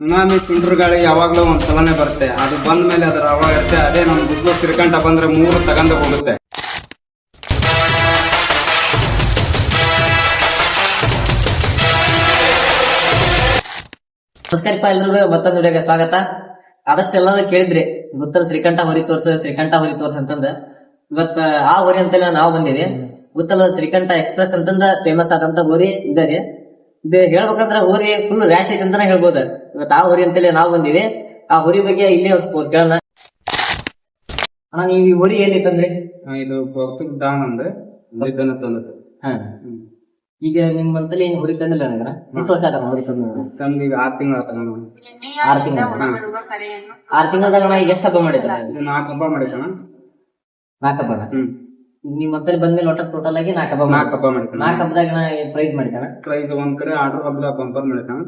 Tsunami ಸುಂಡ್ರ ಗಾಳಿ ಯಾವಾಗ್ಲೂ ಒಂದ್ಸಲನೇ ಬರುತ್ತೆ. ಅದು ಬಂದ ಮೇಲೆ ಅದರ ಅವಾಗ ಇರುತ್ತೆ. ಅದೇ ನಮ್ ಗುಡ್ಲು ಸಿರಿಕಂಠ ಬಂದ್ರೆ 3 ತಗೊಂಡು ಹೋಗುತ್ತೆ. ನಮಸ್ಕಾರಪ್ಪ, ಎಲ್ರಿಗೂ ಮತ್ತೊಂದು ವಿಡಿಯೋಗೆ ಸ್ವಾಗತ. ಆದಷ್ಟು ಎಲ್ಲರೂ ಕೇಳಿದ್ರಿ ಗೊತ್ತಲ್ಲ ಶ್ರೀಕಂಠ ಹೊರಿ ತೋರ್ಸ ಅಂತಂದ ಇವತ್ತ ಆ ಹೊರಿ ಅಂತೆಲ್ಲ ನಾವು ಬಂದಿವಿ. ಗೊತ್ತಲ್ಲ ಶ್ರೀಕಂಠ ಎಕ್ಸ್ಪ್ರೆಸ್ ಅಂತಂದ ಫೇಮಸ್ ಆದಂತ ಹೋರಿ ಇದ್ದಾರೆ. ಇದು ಹೇಳ್ಬೇಕಂದ್ರ ಹೋರಿ ಫುಲ್ ರ್ಯಾಶ್ ಐತೆ ಅಂತಾನೆ ಹೇಳ್ಬೋದು. ಇವತ್ತು ಆ ಹೋರಿ ಅಂತೇಳಿ ನಾವು ಬಂದಿವಿ. ಆ ಹೋರಿ ಬಗ್ಗೆ ಇಲ್ಲೇ ಒಂದು ಕೇಳೋಣ. ಅಣ್ಣ, ನೀವ್ ಈ ಹೋರಿ ಏನಿತ್ತಂದ್ರಿ? ಇದು ದಾನ್ ಅಂದ್ ತಂದದ್ದು. ಈಗ ನಿಮ್ಮಂತಲ್ಲಿ ಏನ್ ಹೊರಿ ತಂದಿಲ್ಲ ನನಗ? ಎಷ್ಟು ವರ್ಷ ಆಗ ಹೊರಿ ತಂದು ಈಗ 6 ತಿಂಗಳ ತಗೊಂಡು. 6 ತಿಂಗಳದಾಗ ಎಷ್ಟು ಹಬ್ಬ ಮಾಡಿದ್ರ? 4 ಹಬ್ಬ ಮಾಡಿದ್ದಾನ. 4 ಹಬ್ಬ. ನಿಮ್ಮಂತಲ್ಲಿ ಬಂದ್ಮೇಲೆ ಒಟ್ಟ ಟೋಟಲ್ ಆಗಿ 4 ಹಬ್ಬ ಮಾಡಿದ್ದಾನ. 4 ಹಬ್ಬದಾಗ ಪ್ರೈಸ್ ಮಾಡಿದ್ದಾನ. ಪ್ರೈಸ್ ಒಂದ್ ಕಡೆ ಆರ್ಡರ್ ಹಬ್ಬದ ಬಂಪರ್ ಮಾಡಿದ್ದಾನ.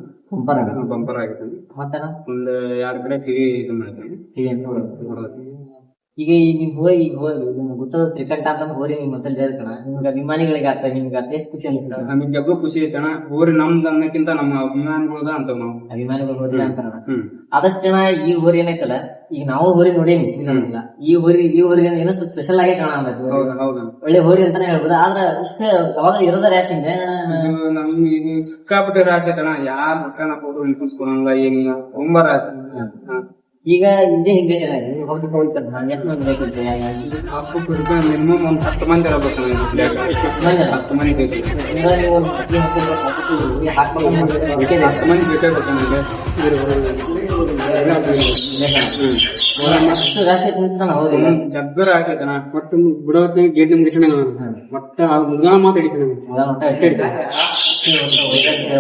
ಬಂಪರ್ ಆಗಿದ್ದಾನೆ. ಮತ್ತ ಒಂದ್ 2 ಕಡೆ ಟಿವಿ ಇದು ಮಾಡಿದ್ದಾನೆ. ಈಗ ನಿಮ್ ಹೋರಿ ನಿಮ್ಗೆ ಗೊತ್ತದ ಶ್ರೀಕಂಠ ಅಂತ ಹೋರಿ ನಿಮ್ ಮೊದಲು ಹೇಳ್ಕಣ. ನಿಮ್ಗೆ ಅಭಿಮಾನಿಗಳಿಗೆ ಆಗ್ತದೆ, ನಿಮ್ಗೆ ಎಷ್ಟು ಖುಷಿ ಅನ್ಸುತ್ತೆ? ನಮಗೆ ಜಗ್ಗು ಖುಷಿ ಐತಣ. ಹೋರಿ ನಮ್ದು ಅನ್ನಕ್ಕಿಂತ ನಮ್ಮ ಅಭಿಮಾನಿಗಳದ ಅಂತ ನಾವು ಅಭಿಮಾನಿಗಳು ಹೋರಿ ಅಂತಾರ. ಆದಷ್ಟು ಜನ ಈ ಹೋರಿ ಏನೈತಲ್ಲ, ಈಗ ನಾವು ಹೋರಿ ನೋಡೇನಿ, ಈ ಹೋರಿ ಏನೋ ಸ್ಪೆಷಲ್ ಆಗಿ ಕಾಣ ಒಳ್ಳೆ ಹೋರಿ ಅಂತಾನೆ ಹೇಳ್ಬೋದು. ಆದ್ರೆ ಇಷ್ಟ ಅವಾಗ ಇರೋದ ರ್ಯಾಶ್ ಇದೆ ನಮ್ಗೆ ಸಿಕ್ಕಾಪಟ್ಟೆ ರಾಶಿ ಐತಣ. ಯಾರು ಹೊಸನ ಫೋಟೋ ಇನ್ಸ್ಕೊಳಂಗ ಏನಿಲ್ಲ, ತುಂಬಾ ರಾಶಿ. ಈಗ ಇದೇ ಹಿಂಗೆ ಮಿನಿಮಮ್ ಒಂದ್ 10 ಮಂದಿ ಇರಬೇಕು. 10 ಮಂದಿ ಬೇಕು. 10 ಮಂದಿ ಬೇಕಾಗುತ್ತೆ ನನಗೆ. ಜಗ್ಗರ ಆಗ್ತೈತಣ. ಮತ್ತು ಬಿಡೋತ್ನಾಗ ಗೇಟ್ ಮುಗಿಸಣ ಒಟ್ಟ ಮುದ್ಗಾನ ಮಾತು ಹಿಡಿತೀವಿ.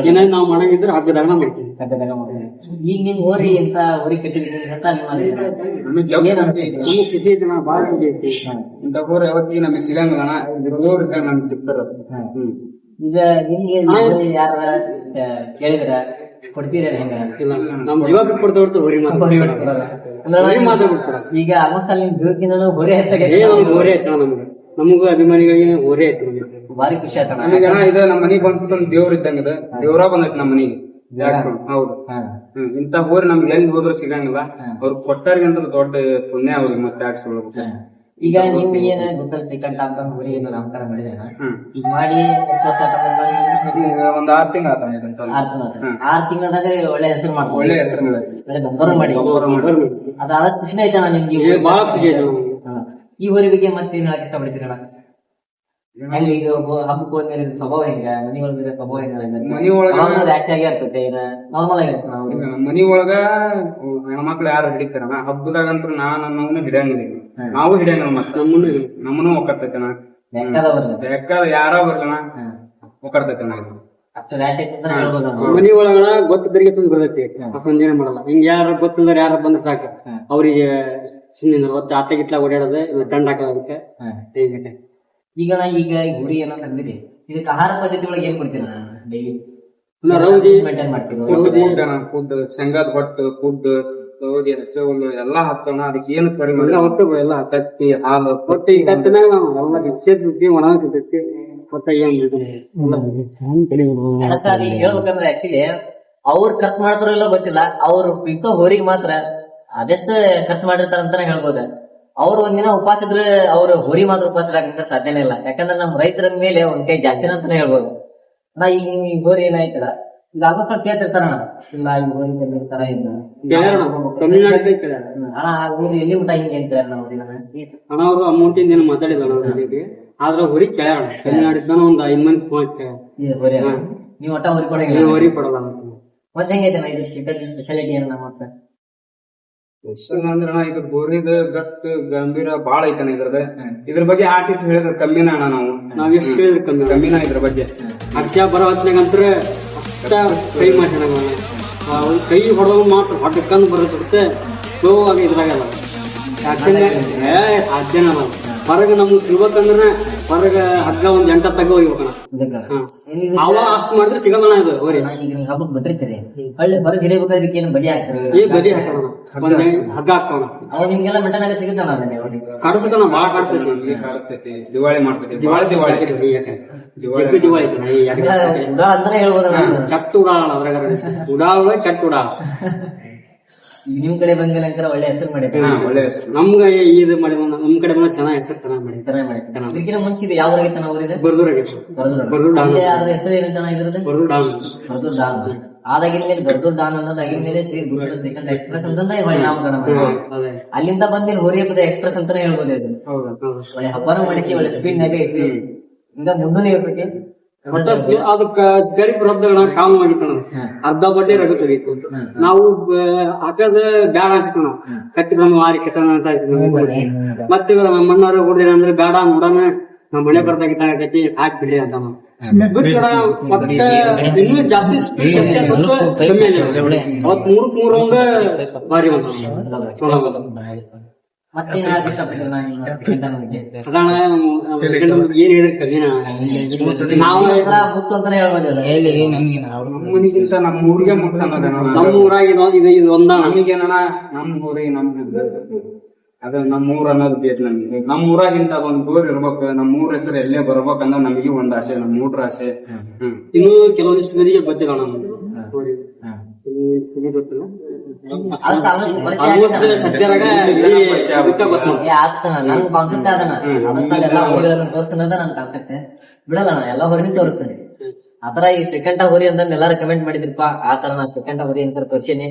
ಏನಾದ್ರು ನಾವು ಮಾಡಂಗಿದ್ರೆ ಹಬ್ಬದಾಗ ಮಾಡ್ತೀವಿ. ಈಗ ನಿಮ್ ಹೋರಿ ಎಂತ ಹೋರಿ ಕಟ್ಟಿದ್ರಿ ಬಾಳ ಇಂಥ ಹೋರಿ ಯಾವತ್ತಿಗೆ ನಮಗೆ ಸಿಗಂಗಿಲ್ಲ. ನಮ್ಗೆ ಸಿಗ್ತಾರ. ಈಗ ನಿಮ್ಗೆ ಯಾರ ಕೇಳಿದ್ರ ಕೊಡ್ತೀರ? ಹೆಂಗ ಇಲ್ಲ, ನಮ್ ಜೀವ ಬಿಟ್ಟು ಕೊಡ್ತಾ ಹೊರತು ಹೋರಿ ಮಾತಾಡ್ಬಿಡ್ತಾರ. ಈಗ ಆಲ್ಮೋಸ್ಟ್ ಅಲ್ಲಿ ಜೀವಕ್ಕಿಂತ ಹೋರಿ ಹೋರಿ ಆಯ್ತ ನಮ್ಗೆ, ನಮಗೂ ಅಭಿಮಾನಿಗಳಿಗೆ ಹೋರಿ ಆಯ್ತು. ಭಾರಿ ಖುಷಿ ಆಯ್ತ. ನಮಗೆ ಇದು ನಮ್ಮ ಮನಿಗ್ ಬಂದ್ಬಿಟ್ಟು ಒಂದು ದೇವ್ರ ಇದ್ದಂಗ ದೇವ್ರ ಬಂದೈತಿ ನಮ್ಮ ಮನಿಗೆ. ಹೌದು. ಇಂತ ಹೋರಿ ನಮ್ಗೆ ಎಲ್ಲಿ ಹೋದ್ರು ಸಿಗಂಗಿಲ್ಲ. ಅವ್ರು ಕೊಟ್ಟವ್ರಿಗೆ ಅಂತ ದೊಡ್ಡ ಪುಣ್ಯ ಅವ್ರಿಗೆ ಮತ್ತೆ ಹಾಕ್ಸ್ಕೊಳ್ಬೇಕು. ಈಗ ನಿಮ್ಗೆ ಏನ ಗೊತ್ತಲ್ಲ ಶ್ರೀಕಂಠ ಅಂತ ಹೋರಿ ಏನು ನಾಮಕರಣ ಮಾಡಿದೇನ? ಈಗ ಮಾಡಿ ಒಂದ್ 6 ತಿಂಗಳ 6 ತಿಂಗಳದಾಗ ಒಳ್ಳೆ ಹೆಸರು ಮಾಡ್ಬೋದು. ಒಳ್ಳೆ ಹೆಸರು ಮಾಡಿ ಅದಾದ ಖುಷಿನ ಐತಣ್ಣ ನಿಮ್ಗೆ? ಬಹಳ ಖುಷಿ ಆಯ್ತು. ಈ ಹೋರಿ ಬಗ್ಗೆ ಮತ್ತೆ ಏನ್ ಹೇಳಕ್ ಇಷ್ಟಪಡ್ತೀರಣ್ಣ? ಹೆಂಗ ಈಗ ಹಬ್ಬಕ್ಕೆ ಹೋದ್ಮೇಲೆ ಸ್ವಭಾವ ಹೆಂಗ? ಮನಿ ಒಳಗ ಸ್ವಭಾವ ಹೆಂಗ? ಮನಿ ಒಳಗ ಆಕ್ಟಾಗಿ ಇರ್ತೈತೆ, ನಾರ್ಮಲ್ ಆಗಿರ್ತದೆ. ಮನಿ ಒಳಗ ಹೆಣ್ಮಕ್ಳು ಯಾರು ಹಿಡಿತಾರ ಹಬ್ಬದಾಗಂತೂ ನಾನು ಹಿಡಿಯಂಗಿಲ್ಲ. ನಾವು ಹಿಡಿಯಂಗಿಲ್ಲ. ಮತ್ತೆ ನಮ್ಮನ್ನು ಒಕ್ಕರ್ತೈತಣ. ಬೇಕಾದ ಯಾರ ಬರ್ಲಣ ಒಕ್ಕರ್ತೈತಣ. ಅಷ್ಟು ರ್ಯಾಟ್ ಐತೆ ಅಂತ ಹೇಳ್ಬೋದು. ಮನಿ ಒಳಗಣ ಗೊತ್ತಿದ್ದರಿಗೆ ತಂದು ಬರ್ತೈತಿ. ಅಷ್ಟೊಂದೇನೆ ಮಾಡಲ್ಲ. ಹಿಂಗ ಯಾರ ಗೊತ್ತಿಲ್ದಾರ ಯಾರ ಬಂದ್ರೆ ಸಾಕು ಅವ್ರಿಗೆ ಸುಮ್ಮನೆ ಹೊತ್ತು ಆಟ ಗಿಟ್ಲ ಓಡಾಡೋದು ಇಲ್ಲ ತಂಡ ಹಾಕೋದಕ್ಕೆ. ಈಗ ಹುಡಿ ಏನೋ ತಂದಿರಿ, ಇದಕ್ಕೆ ಆಹಾರ ಪದ್ಧತಿ ಒಳಗೆ ಏನ್ ಕೊಡ್ತೀರ ಡೈಲಿ? ರೌದಿ ಮೇಂಟೈನ್ ಮಾಡ್ತೀವಿ. ಫುಡ್ ಶೇಂಗಾದ ಹೊಟ್ಟು ಫುಡ್ ರೌದಿ ಹಸೆಗಳು ಎಲ್ಲಾ ಹಾಕೋಣ. ಅದಕ್ಕೆ ಏನು ಕಡಿಮೆ ಹೊತ್ತು ಎಲ್ಲ ತತ್ತಿ ಹಾಲು ಒಟ್ಟು ಈ ಕತ್ತಿನಾಗ ನಾವು ಎಲ್ಲ ಬಿಚ್ಚಿ ಒಣಗಿರ್ತೈತಿ. ಒಟ್ಟ ಏನ್ ಹೇಳ್ಬೇಕಂದ್ರೆ ಆಕ್ಚುಲಿ ಅವ್ರು ಖರ್ಚು ಮಾಡ್ತಾರೋ ಇಲ್ಲೋ ಗೊತ್ತಿಲ್ಲ, ಅವ್ರು ಪಿಕ್ಕೋ ಹೋರಿಗೆ ಮಾತ್ರ ಅದೆಷ್ಟು ಖರ್ಚು ಮಾಡಿರ್ತಾರ ಅಂತಾನೆ ಹೇಳ್ಬೋದು. ಅವ್ರು ಒಂದಿನ ಉಪವಾಸ ಇದ್ರೆ ಅವ್ರು ಹೋರಿ ಮಾತ್ರ ಉಪವಾಸ ಇಡಕ್ಕೆ ಸಾಧ್ಯನೇ ಇಲ್ಲ. ಯಾಕಂದ್ರೆ ನಮ್ ರೈತರ ಮೇಲೆ ಒಂದ್ ಕೈ ಜಾಸ್ತಿನ ಅಂತಾನೆ ಹೇಳ್ಬೋದು. ನಾ ಈಗ ಈ ಹೋರಿ ಏನಾಯ್ತಲ್ಲ, ಈಗ ಆಗೋಷ್ಟು ಕೇಳ್ತಿರ್ತಾರಣ, ಇಲ್ಲ ಈ ಹೋರಿ ತಂದಿರ್ತಾರ ಅಣ್ಣ ಆ ಹೋರಿ ಎಲ್ಲಿ ಊಟ ಹಿಂಗೆ ಅಂತಾರೆ ನಾವು ಹಣ ಅವರು ಅಮೌಂಟ್ ಇಂದ ಏನು ಮಾತಾಡಿದ ಆದ್ರೆ ಹೋರಿ ಕೇಳ್ಯಾರ. ತಮಿಳ್ನಾಡಿದ್ದಾನ ಒಂದ್ 5 ಮಂದಿ ಫೋನ್ ಹೋರಿ ನೀವು ಒಟ್ಟ ಹೋರಿ ಕೊಡ ಹೋರಿ ಕೊಡಲ್ಲ. ಮತ್ತೆ ಹೆಂಗೈತೆ ಇದು ಸ್ಪೆಷಾಲಿಟಿ ಏನ ಮತ್ತೆ? ಅಂದ್ರಣ ಇದು ಗೋರಿದ ಗಟ್ ಗಂಭೀರ ಬಾಳ ಐತಣ. ಇದ್ರ ಬಗ್ಗೆ ಆಟಿಟ್ ಹೇಳಿದ್ರೆ ಕಮ್ಮಿನ ಅಣ್ಣ. ನಾವ್ ಎಷ್ಟು ಹೇಳಿದ್ರೆ ಕಮ್ಮಿನ ಇದ್ರ ಬಗ್ಗೆ. ಅಕ್ಷಯ ಬರೋ ಹೊತ್ನಾಗಂತ್ರ ಅಷ್ಟ ಕೈ ಮಾಡ್ಸೋಣ. ಕೈ ಹೊಡೆದವ್ ಮಾತ್ರ ಹೊಟ್ಟಕ್ಕಂದು ಬರುತ್ತೆ. ಸ್ಲೋ ಆಗಿ ಇದ್ರಾಗಲ್ಲ. ಸಾಧ್ಯನ ಹೊರಗ ನಮ್ಗ್ ಸಿಗ್ಬೇಕಂದ್ರ ಹೊರಗ ಹಗ್ಗ ಒಂದ್ 8 ತಗ್ಗ ಹೋಗ್ಬೇಕಣ್ಣ. ಅವ ಅಷ್ಟ್ ಮಾಡಿದ್ರೆ ಸಿಗಲ್ಲಣ್ಣ ಇದು ಹೋರಿ. ಈಗ ಹಬ್ಬಕ್ ಬಿಟ್ಟಿರ್ತೀರಿ ಹಳ್ಳಿ ಹೊರಗೆ ಹಿಡಿಬೇಕಾದ್ರೆ ಏನು ಬಡಿ ಹಾಕ್ತಾರೆ ಈ ಬದಿ ಹಾಕೋಣ ಒಂದ್ ಹಗ್ಗ ಹಾಕೋಣ ಅವಾಗ ನಿಮ್ಗೆಲ್ಲ ಮೆಂಟನ್ ಆಗ ಸಿಗುತ್ತಾನ ಕಡ್ತಣ ಬಾಳ ಕಾಡ್ತೈತಿ. ಕಾಣಿಸ್ತೈತಿ ದಿವಾಳಿ ಮಾಡ್ತೈತಿ ದಿವಾಳಿ ದಿವಾಳಿ ಅಂತಾನೆ ಹೇಳ್ಬೋದಣ್ಣ. ಚಟ್ ಉಡಾಳ ಅದ್ರಾಗ ಉಡಾಳ ಚಟ್ ಉಡಾಳ. ಈಗ ನಿಮ್ ಕಡೆ ಬಂದಿಲ್ಲ ಒಳ್ಳೆ ಹೆಸರು ಮಾಡಿದ್ರೆ ಒಳ್ಳೆ ಹೆಸರು. ನಮ್ಗ ಇದು ಮಾಡಿ ನಮ್ ಕಡೆ ಬಂದ ಚೆನ್ನಾಗ್ ಹೆಸರು ಚೆನ್ನಾಗ್ ಮಾಡಿ ಚೆನ್ನಾಗಿ ಮಾಡಿರ್ತಾನೆ. ಇದಕ್ಕಿಂತ ಮುಂಚೆ ಇದು ಯಾವ ಊರಾಗಿತ್ತು ನಾವು ಊರಿದೆ ಬರ್ದೂರ್ ಆಗೈತಿ. ಬರ್ದೂರ್ ಡಾನ್ ಹೆಸರು ಏನಂತ ಇದ್ರದ್ದು ಬರ್ದೂರ್ ಡಾನ್ ಬರ್ದೂರ್ ಡಾನ್ ಆದಾಗಿನ ಮೇಲೆ ಬರ್ದೂರ್ ಡಾನ್ ಅನ್ನೋದಾಗಿನ ಮೇಲೆ ಶ್ರೀ ಗುರುಗಳ ಶ್ರೀಕಂಠ ಎಕ್ಸ್ಪ್ರೆಸ್ ಅಂತಂದ ಹೊಳೆ ನಾಮಕರಣ ಮಾಡಿದ್ರು. ಅಲ್ಲಿಂದ ಬಂದಿನ ಹೊರಿಯಪದ ಎಕ್ಸ್ಪ್ರೆಸ್ ಅಂತಾನೆ ಹೇಳ್ಬೋದು ಇದು. ಒಳ್ಳೆ ಹಬ್ಬನೂ ಮಾಡಿಕೆ ಒಳ್ಳೆ ಸ್ಪೀಡ್ ನಾಗೆ ಐತಿ. ಹಿಂಗ ಮುಂದೂನೇ ಇರ್ತೈತಿ. ಅದಕ್ಕ ಗರೀಬ್ ರೊದ್ದಗಳನ್ನ ಕಾಲ್ ಮಾಡಿಕಣ ಅರ್ಧ ಬಡ್ಡಿ ರಗತ್ತೋಗಿತ್ತು. ನಾವು ಹಾಕದ ಬ್ಯಾಡ ಅನ್ಸ್ಕಣ ಕಟ್ಟಿ ನಮ್ಮ ಮಾರಿ ಕೆಟ್ಟಣ ಅಂತ ಮತ್ತೆ ಮಣ್ಣವ್ರ ಹೊಡೆದ ಅಂದ್ರೆ ಬೇಡ ನೋಡೋಣ ನಮ್ಮ ಮನೆ ಬರ್ದಾಗಿದ್ದಾಗತಿ ಹಾಕ್ಬಿಡ್ರಿ ಅಂತ ಇನ್ನೂ ಜಾಸ್ತಿ ಸ್ಪೀಡ್ ಕಮ್ಮಿ ಅವತ್ 3 ರೌಂಡ್ ಬಾರಿ ಬಂದ ಮತ್ತೆ ಏನ್ ಹೇಳಿದ್ರೆ ಕಮ್ಮಿನ ನಾವು ಮುತ್ತು ಅಂತಾನೆ ಹೇಳ್ಬೋದಲ್ಲ. ನಮ್ಮನಿಗಿಂತ ನಮ್ಮ ಊರಿಗೆ ಮುಟ್ಟ ನಮ್ಮ ಊರಾಗ ಇದು ಒಂದ ನಮಗೇನ ನಮ್ಮ ಊರಿಗೆ ಅದ ನಮ್ಮ ಊರ್ ಅನ್ನೋದು ಬೇಕು ನಮ್ಗೆ. ನಮ್ಮ ಊರಾಗಿಂತ ಒಂದ್ ಊರ್ ಇರ್ಬೇಕು, ನಮ್ಮ ಊರ ಹೆಸರು ಎಲ್ಲೇ ಬರ್ಬೇಕಂದ್ರ ನಮಗೆ ಒಂದ್ ಆಸೆ, ನಮ್ಮ ಊರ ಆಸೆ. ಇನ್ನು ಕೆಲವೊಂದಿಷ್ಟು ಮಂದಿಗೆ ಗೊತ್ತಿಲ್ಲ ಸದ್ಯರಾಗ ಆಗ್ತಾನ ನನ್ ಕಾನ್ಸೆಪ್ಟ್ ಅದನ ಅದಕ್ಕೆಲ್ಲ ಹೋರಿಗಳನ್ನ ತೋರ್ಸನದ ನನ್ ಕಾನ್ಸೆಪ್ಟ್ ಬಿಡಲ್ಲ ಎಲ್ಲಾ ಹೊರಿನ ತೋರಿಸ್ತಾನೆ. ಆತರ ಈ ಶ್ರೀಕಂಠ ಹೋರಿ ಅಂತ ಎಲ್ಲಾರು ಕಮೆಂಟ್ ಮಾಡಿದ್ರಪ್ಪ. ಆತರ ನಾ ಶ್ರೀಕಂಠ ಹೋರಿ ಅಂತ ತೋರ್ಸೇನಿ.